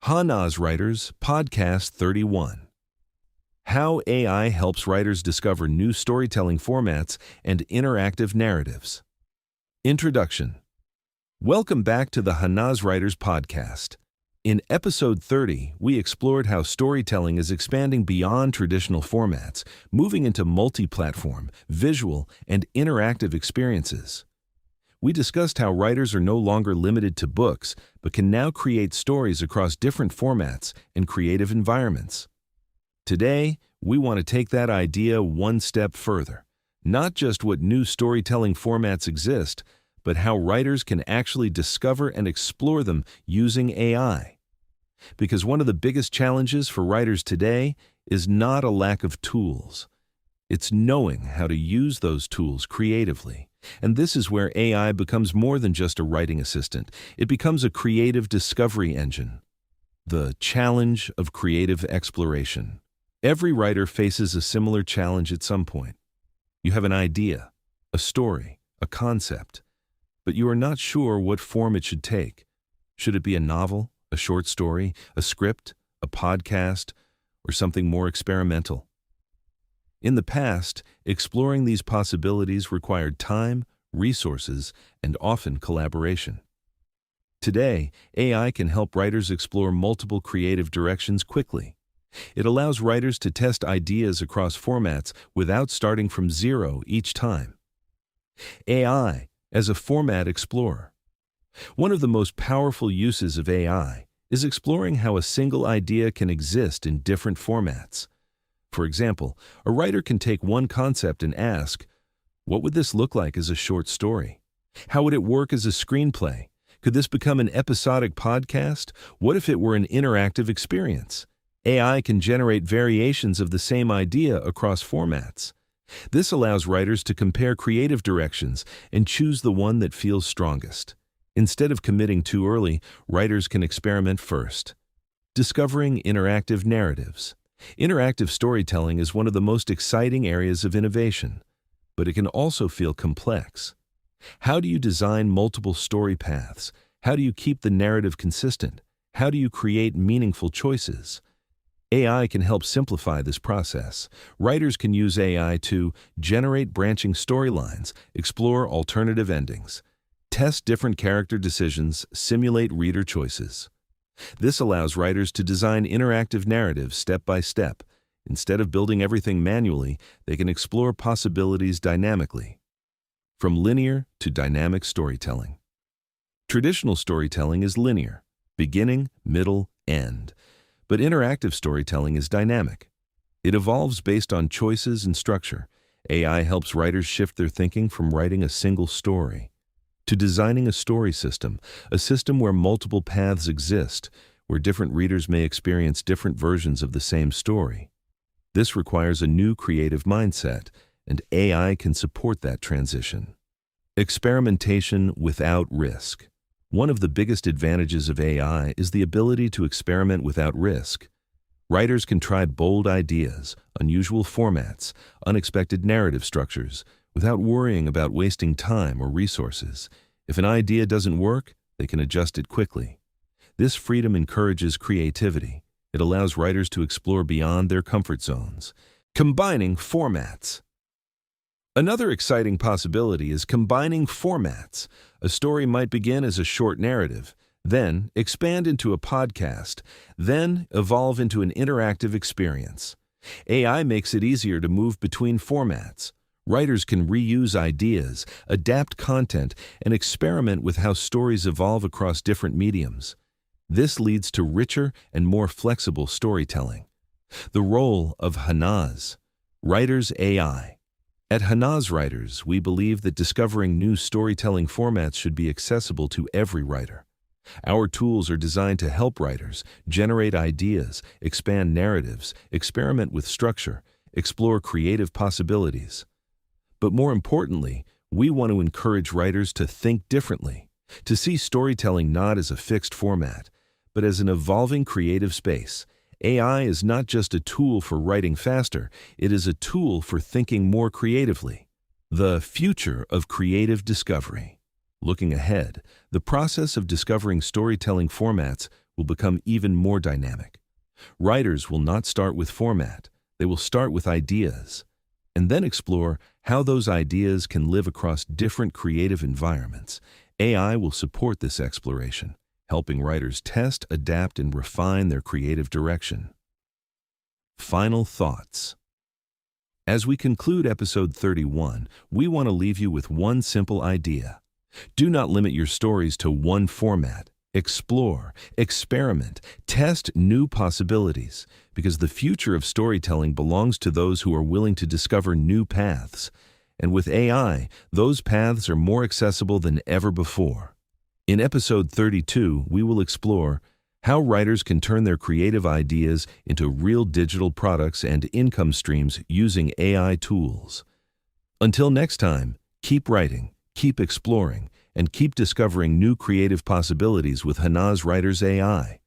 Hanaz Writers, Podcast 31. How AI helps writers discover new storytelling formats and interactive narratives. Introduction. Welcome back to the Hanaz Writers Podcast. In episode 30, we explored how storytelling is expanding beyond traditional formats, moving into multi-platform, visual, and interactive experiences. We discussed how writers are no longer limited to books, but can now create stories across different formats and creative environments. Today, we want to take that idea one step further. Not just what new storytelling formats exist, but how writers can actually discover and explore them using AI. Because one of the biggest challenges for writers today is not a lack of tools. It's knowing how to use those tools creatively. And this is where AI becomes more than just a writing assistant. It becomes a creative discovery engine. The challenge of creative exploration. Every writer faces a similar challenge at some point. You have an idea, a story, a concept, but you are not sure what form it should take. Should it be a novel, a short story, a script, a podcast, or something more experimental? In the past, exploring these possibilities required time, resources, and often collaboration. Today, AI can help writers explore multiple creative directions quickly. It allows writers to test ideas across formats without starting from zero each time. AI as a format explorer. One of the most powerful uses of AI is exploring how a single idea can exist in different formats. For example, a writer can take one concept and ask, what would this look like as a short story? How would it work as a screenplay? Could this become an episodic podcast? What if it were an interactive experience? AI can generate variations of the same idea across formats. This allows writers to compare creative directions and choose the one that feels strongest. Instead of committing too early, writers can experiment first. Discovering interactive narratives. Interactive storytelling is one of the most exciting areas of innovation, but it can also feel complex. How do you design multiple story paths? How do you keep the narrative consistent? How do you create meaningful choices? AI can help simplify this process. Writers can use AI to generate branching storylines, explore alternative endings, test different character decisions, simulate reader choices. This allows writers to design interactive narratives step by step. Instead of building everything manually, they can explore possibilities dynamically. From linear to dynamic storytelling. Traditional storytelling is linear, beginning, middle, end. But interactive storytelling is dynamic. It evolves based on choices and structure. AI helps writers shift their thinking from writing a single story to designing a story system, a system where multiple paths exist, where different readers may experience different versions of the same story. This requires a new creative mindset, and AI can support that transition. Experimentation without risk. One of the biggest advantages of AI is the ability to experiment without risk. Writers can try bold ideas, unusual formats, unexpected narrative structures, without worrying about wasting time or resources. If an idea doesn't work, they can adjust it quickly. This freedom encourages creativity. It allows writers to explore beyond their comfort zones. Combining formats. Another exciting possibility is combining formats. A story might begin as a short narrative, then expand into a podcast, then evolve into an interactive experience. AI makes it easier to move between formats. Writers can reuse ideas, adapt content, and experiment with how stories evolve across different mediums. This leads to richer and more flexible storytelling. The role of Hanaz. Writers AI. At Hanaz Writers, we believe that discovering new storytelling formats should be accessible to every writer. Our tools are designed to help writers generate ideas, expand narratives, experiment with structure, explore creative possibilities. But more importantly, we want to encourage writers to think differently, to see storytelling not as a fixed format, but as an evolving creative space. AI is not just a tool for writing faster, it is a tool for thinking more creatively. The future of creative discovery. Looking ahead, the process of discovering storytelling formats will become even more dynamic. Writers will not start with format, they will start with ideas, and then explore how those ideas can live across different creative environments. AI will support this exploration, helping writers test, adapt, and refine their creative direction. Final thoughts. As we conclude episode 31, we want to leave you with one simple idea. Do not limit your stories to one format. Explore, experiment, test new possibilities, because the future of storytelling belongs to those who are willing to discover new paths. And with AI, those paths are more accessible than ever before. In episode 32, we will explore how writers can turn their creative ideas into real digital products and income streams using AI tools. Until next time, keep writing, keep exploring, and keep discovering new creative possibilities with Hanaz Writers AI.